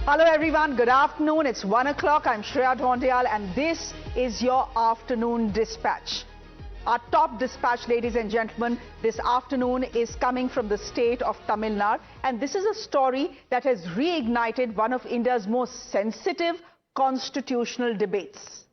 Hello everyone, good afternoon. It's 1 o'clock. I'm Shreya Dhoundial and this is your afternoon dispatch. Our top dispatch, ladies and gentlemen, this afternoon is coming from the state of Tamil Nadu, and this is a story that has reignited one of India's most sensitive constitutional debates.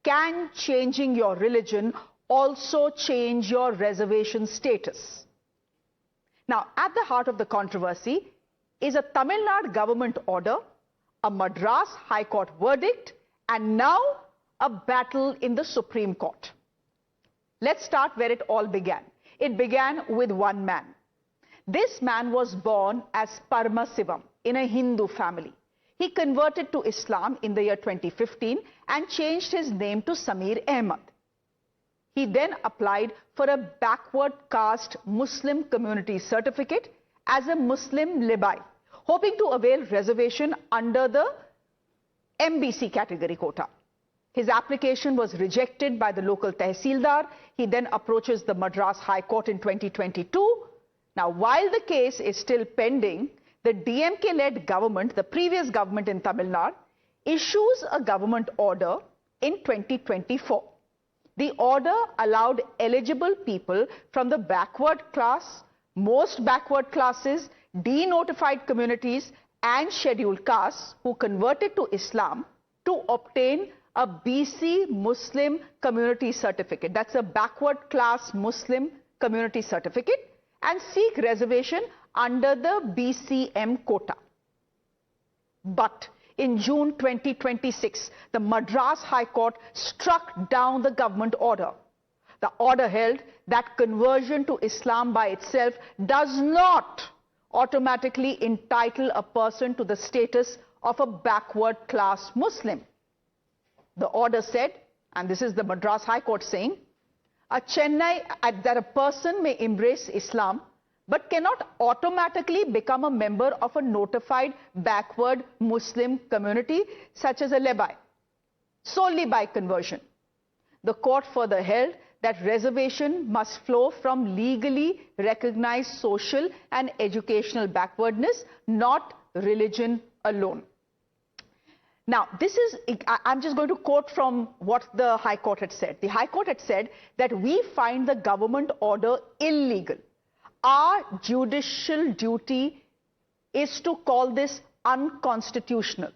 Can changing your religion also change your reservation status? Now, at the heart of the controversy is a Tamil Nadu government order, a Madras High Court verdict, and now a battle in the Supreme Court. Let's start where it all began. It began with one man. This man was born as Paramasivam in a Hindu family. He converted to Islam in the year 2015 and changed his name to Samir Ahmed. He then applied for a backward caste Muslim community certificate as a Muslim Libai, hoping to avail reservation under the MBC category quota. His application was rejected by the local Tehsildar. He then approaches the Madras High Court in 2022. Now, while the case is still pending, the DMK-led government, the previous government in Tamil Nadu, issues a government order in 2024. The order allowed eligible people from the backward class, most backward classes, denotified communities and scheduled castes who converted to Islam to obtain a BC Muslim community certificate. That's a backward class Muslim community certificate, and seek reservation under the BCM quota. But in June 2026, the Madras High Court struck down the government order. The order held that conversion to Islam by itself does not automatically entitle a person to the status of a backward class Muslim. The order said, and this is the Madras High Court saying, that a person may embrace Islam but cannot automatically become a member of a notified backward Muslim community such as a Lebai, solely by conversion. The court further held that reservation must flow from legally recognized social and educational backwardness, not religion alone. Now, I'm just going to quote from what the High Court had said. The High Court had said that we find the government order illegal. Our judicial duty is to call this unconstitutional.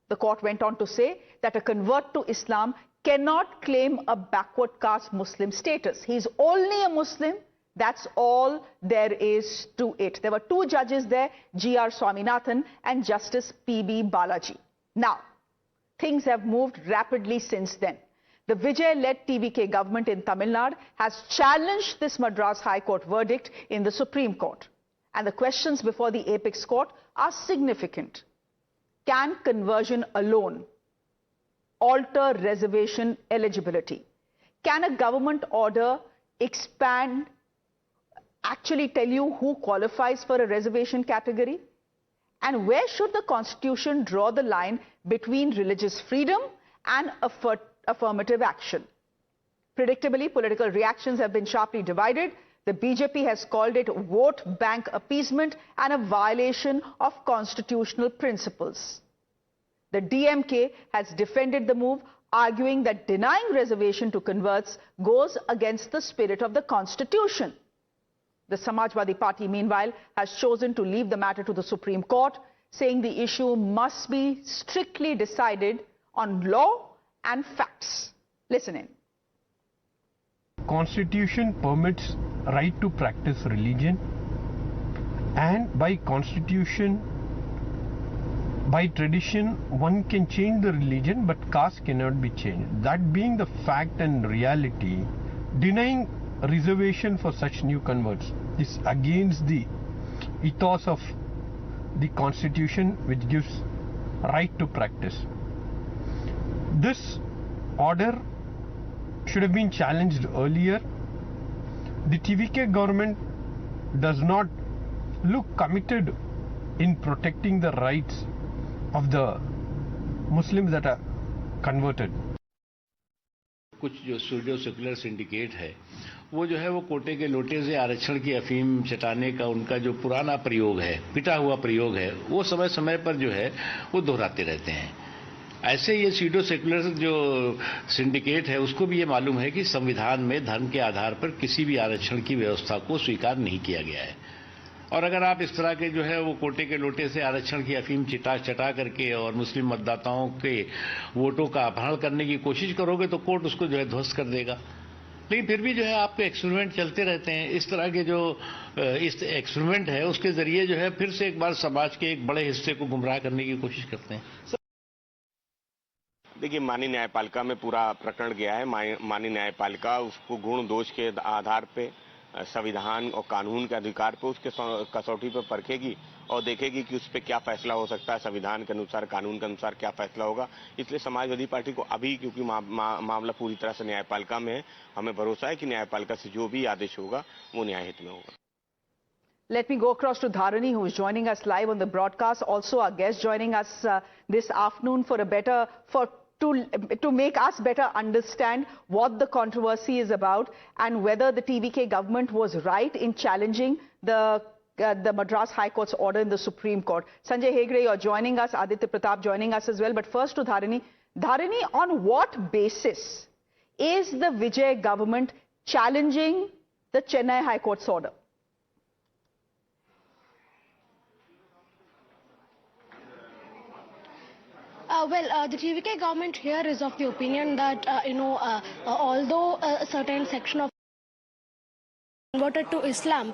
The court went on to say that a convert to Islam cannot claim a backward caste Muslim status. He's only a Muslim. That's all there is to it. There were two judges there, G.R. Swaminathan and Justice P.B. Balaji. Now, things have moved rapidly since then. The Vijay-led TVK government in Tamil Nadu has challenged this Madras High Court verdict in the Supreme Court. And the questions before the apex court are significant. Can conversion alone alter reservation eligibility? Can a government order actually tell you who qualifies for a reservation category? And where should the Constitution draw the line between religious freedom and affirmative action? Predictably, political reactions have been sharply divided. The BJP has called it vote bank appeasement and a violation of constitutional principles. The DMK has defended the move, arguing that denying reservation to converts goes against the spirit of the Constitution. The Samajwadi Party, meanwhile, has chosen to leave the matter to the Supreme Court, saying the issue must be strictly decided on law and facts. Listen in. Constitution permits right to practice religion, and by constitution, by tradition, one can change the religion, but caste cannot be changed. That being the fact and reality, denying reservation for such new converts is against the ethos of the Constitution, which gives right to practice. This order should have been challenged earlier. The TVK government does not look committed in protecting the rights of the Muslims that are converted. कुछ जो studio circular syndicate है वो जो है वो कोटे के लोटे से आरक्षण की अफीम चटाने का उनका जो पुराना प्रयोग है, पिटा हुआ प्रयोग है, वो समय समय पर जो है वो दोहराते रहते हैं। ऐसे ये सीडो सेकुलर जो सिंडिकेट है उसको भी ये मालूम है कि संविधान में धर्म के आधार पर किसी भी आरक्षण की व्यवस्था को स्वीकार नहीं किया गया है। और अगर आप इस तरह के जो है वो कोटे के लोटे से आरक्षण की अफीम चटा करके और मुस्लिम मतदाताओं के वोटों का अपहरण करने की कोशिश करोगे तो कोर्ट उसको जो है ध्वस्त कर देगा। लेकिन फिर भी जो है आपके एक्सपेरिमेंट चलते रहते हैं। इस तरह के जो इस एक्सपेरिमेंट है उसके जरिए जो है फिर से एक बार समाज के एक बड़े हिस्से को गुमराह करने की कोशिश करते हैं। देखिए, माननीय न्यायपालिका में पूरा प्रकरण गया है। माननीय न्यायपालिका उसको गुण दोष के आधार पे, संविधान और कानून के अधिकार पे, उसके कसौटी पर परखेगी और देखेगी कि उस पर क्या फैसला हो सकता है, संविधान के अनुसार, कानून के अनुसार क्या फैसला होगा। इसलिए समाजवादी पार्टी को अभी, क्योंकि मामला पूरी तरह से न्यायपालिका में है, हमें भरोसा है कि न्यायपालिका से जो भी आदेश होगा वो न्यायहित में होगा। Let me go across to Dharani, who is joining us live on the broadcast. Also, our guest joining us this afternoon for to make us better understand what the controversy is about and whether the TVK government was right in challenging the Madras High Court's order in the Supreme Court. Sanjay Hegde, you're joining us. Aditya Pratap joining us as well. But first to Dharani. Dharani, on what basis is the Vijay government challenging the Chennai High Court's order? The TVK government here is of the opinion that, although a certain section of converted to Islam,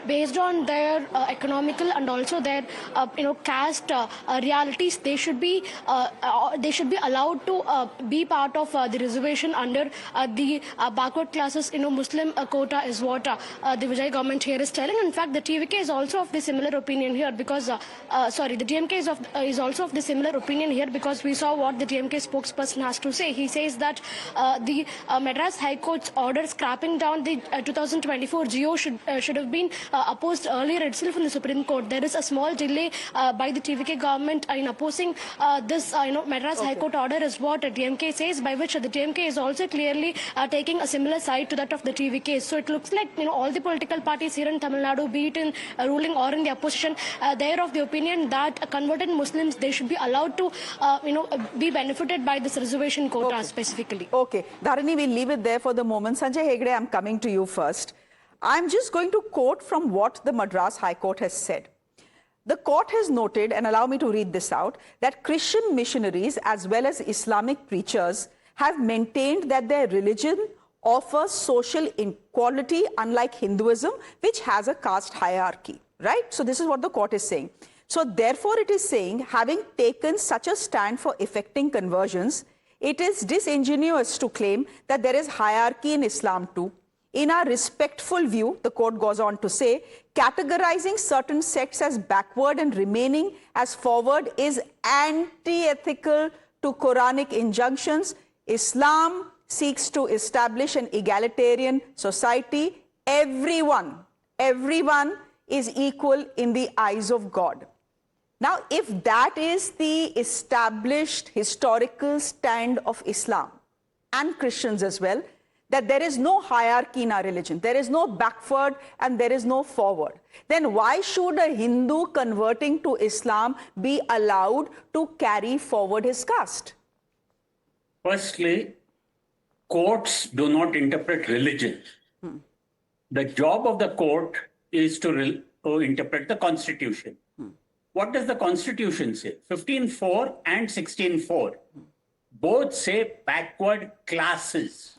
based on their economical and also their, caste realities, they should be allowed to be part of the reservation under the backward classes. Muslim quota is what the Vijay government here is telling. In fact, the TVK is also of the similar opinion here because, the DMK is also of the similar opinion here because we saw what the DMK spokesperson has to say. He says that the Madras High Court's order scrapping down the 2024 GO should have been opposed earlier itself in the Supreme Court. There is a small delay by the TVK government in opposing this Madras High Court order is what DMK says, by which the DMK is also clearly taking a similar side to that of the TVK. So it looks like all the political parties here in Tamil Nadu, be it in ruling or in the opposition, they are of the opinion that converted Muslims, they should be allowed to be benefited by this reservation quota specifically. Okay, Dharani, we'll leave it there for the moment. Sanjay Hegde, I'm coming to you first. I'm just going to quote from what the Madras High Court has said. The court has noted, and allow me to read this out, that Christian missionaries as well as Islamic preachers have maintained that their religion offers social equality unlike Hinduism, which has a caste hierarchy, right? So this is what the court is saying. So therefore it is saying, having taken such a stand for effecting conversions, it is disingenuous to claim that there is hierarchy in Islam too. In our respectful view, the court goes on to say, categorizing certain sects as backward and remaining as forward is anti-ethical to Quranic injunctions. Islam seeks to establish an egalitarian society. Everyone is equal in the eyes of God. Now, if that is the established historical stand of Islam and Christians as well, that there is no hierarchy in our religion, there is no backward and there is no forward, then why should a Hindu converting to Islam be allowed to carry forward his caste? Firstly, courts do not interpret religion. The job of the court is to interpret the Constitution. What does the Constitution say? 15.4 and 16.4 both say backward classes.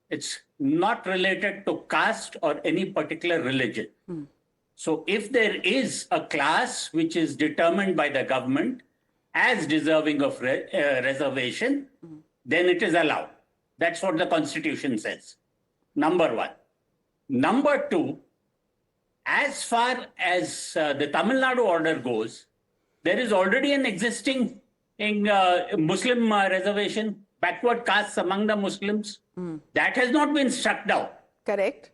It's not related to caste or any particular religion. So if there is a class which is determined by the government as deserving of reservation, then it is allowed. That's what the Constitution says. Number one. Number two, as far as the Tamil Nadu order goes, there is already an existing Muslim reservation, backward castes among the Muslims. That has not been struck down. Correct.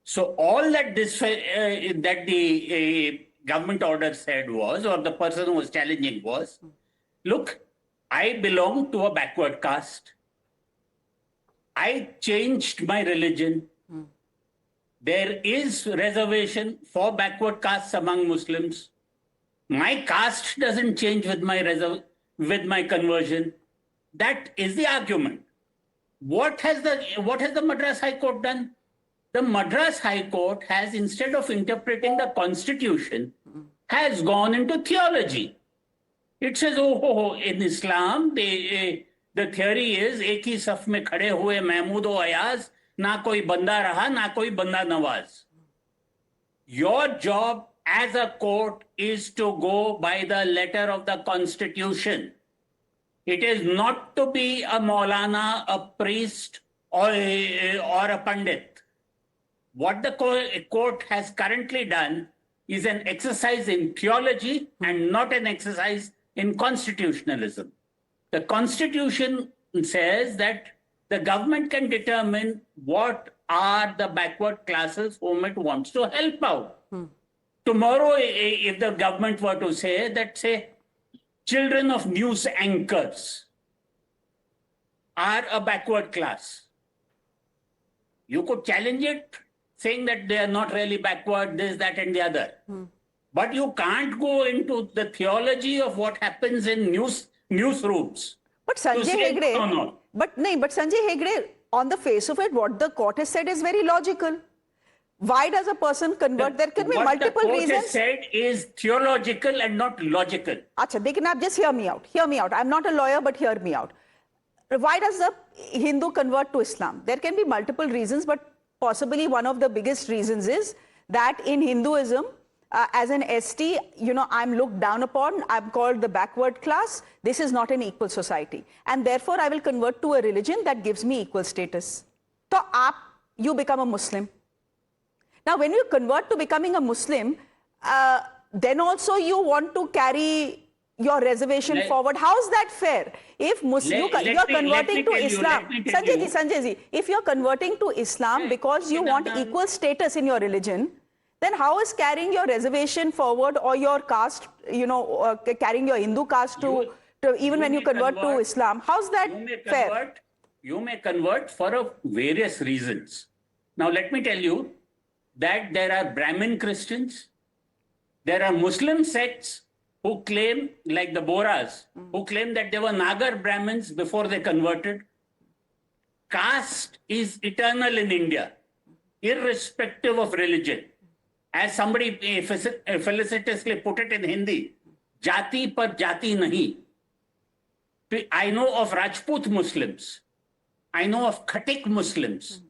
So all that the government order said was, or the person who was challenging was, look, I belong to a backward caste. I changed my religion. There is reservation for backward castes among Muslims. My caste doesn't change with my conversion. That is the argument. What has the Madras High Court done? The Madras High Court has, instead of interpreting the constitution, has gone into theology. It says, in Islam, the theory is, एक ही सफ में खड़े हुए महमूद व अयाज, ना कोई बंदा रहा, ना कोई बंदा Nawaz. Your job as a court is to go by the letter of the constitution. It is not to be a Maulana, a priest, or a Pandit. What the court has currently done is an exercise in theology and not an exercise in constitutionalism. The constitution says that the government can determine what are the backward classes whom it wants to help out. Tomorrow, if the government were to say that, say, children of news anchors are a backward class, you could challenge it, saying that they are not really backward, this, that, and the other. But you can't go into the theology of what happens in newsrooms. But Sanjay Hegde, no. But Sanjay Hegde, on the face of it, what the court has said is very logical. Why does a person convert? There can be multiple reasons. What the court has said is theological and not logical. Acha, Dekinab, just hear me out. Hear me out. I'm not a lawyer, but hear me out. Why does the Hindu convert to Islam? There can be multiple reasons, but possibly one of the biggest reasons is that in Hinduism, as an ST, I'm looked down upon. I'm called the backward class. This is not an equal society. And therefore, I will convert to a religion that gives me equal status. So, you become a Muslim. Now, when you convert to becoming a Muslim, then also you want to carry your reservation forward. How is that fair? If you're converting to Islam, Sanjay ji, if you're converting to Islam because you want equal status in your religion, then how is carrying your reservation forward or your caste, carrying your Hindu caste to even when you convert to Islam, how's that fair? You may convert for various reasons. Now, let me tell you that there are Brahmin Christians, there are Muslim sects who claim, like the Bohras, who claim that they were Nagar Brahmins before they converted. Caste is eternal in India, irrespective of religion. As somebody felicitously put it in Hindi, jati par jati nahi. I know of Rajput Muslims. I know of Khatik Muslims.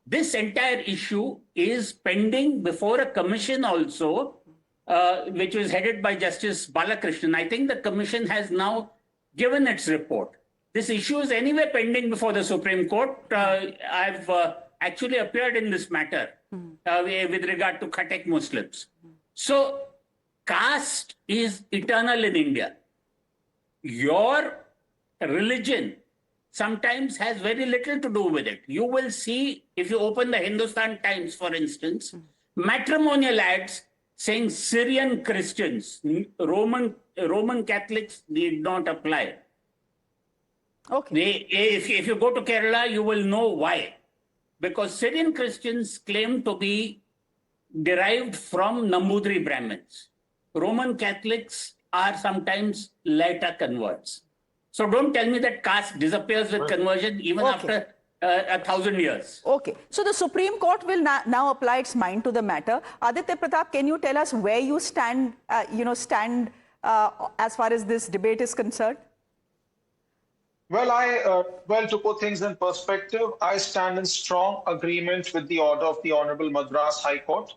This entire issue is pending before a commission also, which was headed by Justice Balakrishnan. I think the commission has now given its report. This issue is anyway pending before the Supreme Court. I've actually appeared in this matter with regard to Khatik Muslims. So, caste is eternal in India. Your religion sometimes has very little to do with it. You will see, if you open the Hindustan Times, for instance, matrimonial ads saying Syrian Christians, Roman Catholics need not apply. Okay. If you go to Kerala, you will know why. Because Syrian Christians claim to be derived from Nambudri Brahmins. Roman Catholics are sometimes later converts. So don't tell me that caste disappears with conversion even after 1,000 years. Okay. So the Supreme Court will now apply its mind to the matter. Aditya Pratap, can you tell us where you stand, as far as this debate is concerned? Well, to put things in perspective, I stand in strong agreement with the order of the Honorable Madras High Court.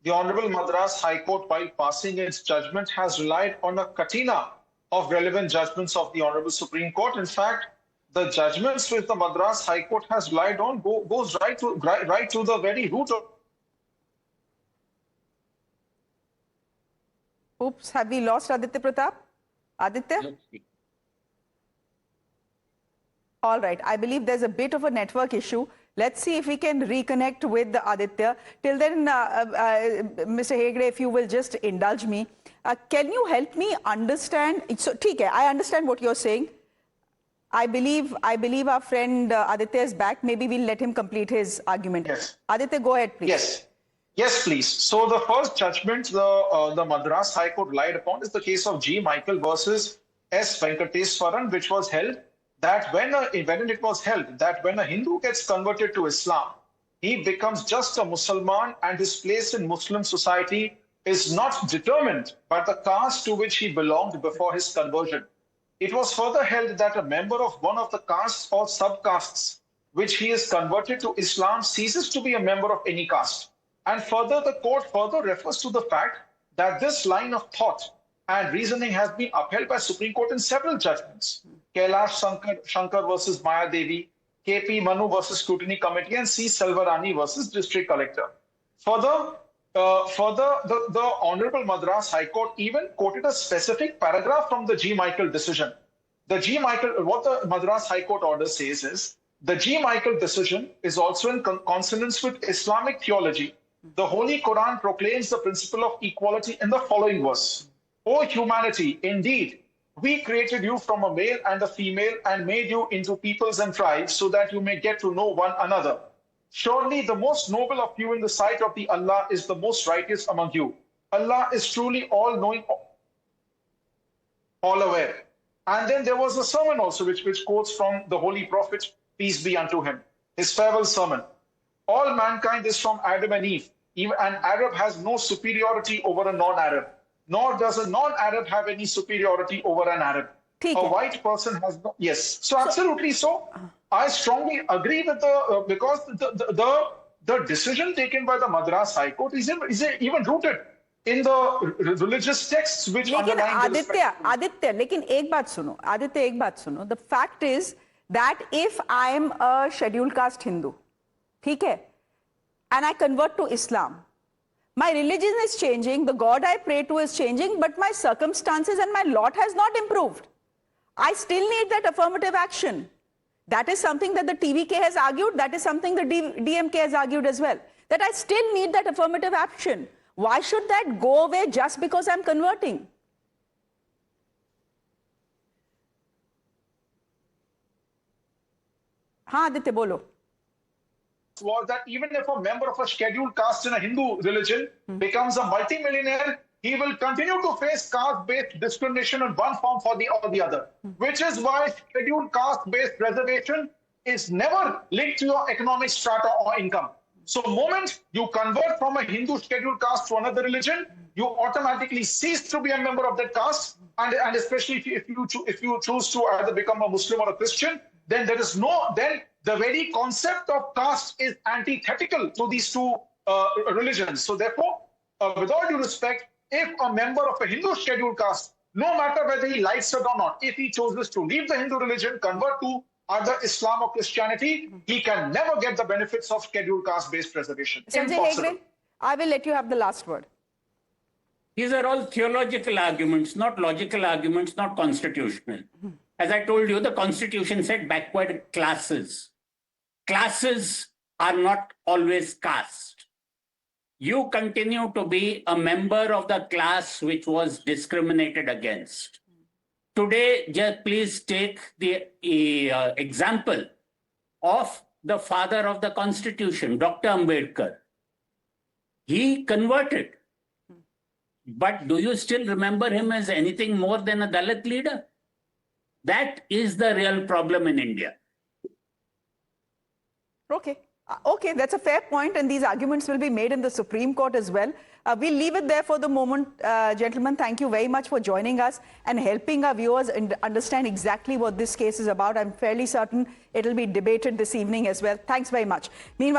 The Honorable Madras High Court, while passing its judgment, has relied on a katina of relevant judgments of the Honorable Supreme Court. In fact, the judgments which the Madras High Court has relied on goes right to the very root of. Oops, have we lost Aditya Pratap? Aditya? All right, I believe there's a bit of a network issue. Let's see if we can reconnect with Aditya. Till then, Mr. Hegde, if you will just indulge me. Can you help me understand? So, I understand what you're saying. I believe our friend Aditya is back. Maybe we'll let him complete his argument. Yes. Aditya, go ahead, please. Yes. Yes, please. So the first judgment the Madras High Court relied upon is the case of G. Michael versus S. Venkateswaran, which was held that when a Hindu gets converted to Islam, he becomes just a Musliman and his place in Muslim society is not determined by the caste to which he belonged before his conversion. It was further held that a member of one of the castes or subcastes which he is converted to Islam ceases to be a member of any caste. And further, the court further refers to the fact that this line of thought and reasoning has been upheld by Supreme Court in several judgments. Kailash Shankar versus Maya Devi, KP Manu versus Scrutiny Committee, and C. Selvarani versus District Collector. Further, the Honorable Madras High Court even quoted a specific paragraph from the G. Michael decision. What the Madras High Court order says is, the G. Michael decision is also in consonance with Islamic theology. The Holy Quran proclaims the principle of equality in the following verse. O humanity, indeed, we created you from a male and a female and made you into peoples and tribes so that you may get to know one another. Surely the most noble of you in the sight of the Allah is the most righteous among you. Allah is truly all-knowing, all-aware. And then there was a sermon also which quotes from the Holy Prophet, peace be unto him, his farewell sermon. All mankind is from Adam and Eve. Even an Arab has no superiority over a non-Arab, nor does a non-Arab have any superiority over an Arab. A white person has no... Yes. So absolutely so. I strongly agree with because the decision taken by the Madras High Court is even rooted in the religious texts which underline the Aditya, लेकिन एक बात सुनो. The fact is that if I am a scheduled caste Hindu, ठीक है, and I convert to Islam, my religion is changing, the God I pray to is changing, but my circumstances and my lot has not improved. I still need that affirmative action. That is something that the TVK has argued. That is something the DMK has argued as well. That I still need that affirmative action. Why should that go away just because I'm converting? हाँ आदित्य बोलो. Was that even if a member of a scheduled caste in a Hindu religion becomes a multimillionaire, he will continue to face caste-based discrimination in one form or the other, which is why scheduled caste-based reservation is never linked to your economic strata or income. So the moment you convert from a Hindu scheduled caste to another religion, you automatically cease to be a member of that caste, and especially if you choose to either become a Muslim or a Christian, then the very concept of caste is antithetical to these two religions. So therefore, with all due respect, if a member of a Hindu scheduled caste, no matter whether he likes it or not, if he chooses to leave the Hindu religion, convert to either Islam or Christianity, he can never get the benefits of scheduled caste-based reservation. Impossible. I will let you have the last word. These are all theological arguments, not logical arguments, not constitutional. As I told you, the Constitution said backward classes. Classes are not always caste. You continue to be a member of the class which was discriminated against. Today, just please take the example of the father of the Constitution, Dr. Ambedkar. He converted. But do you still remember him as anything more than a Dalit leader? That is the real problem in India. Okay. Okay, that's a fair point, and these arguments will be made in the Supreme Court as well. We'll leave it there for the moment. Gentlemen, thank you very much for joining us and helping our viewers understand exactly what this case is about. I'm fairly certain it'll be debated this evening as well. Thanks very much. Meanwhile,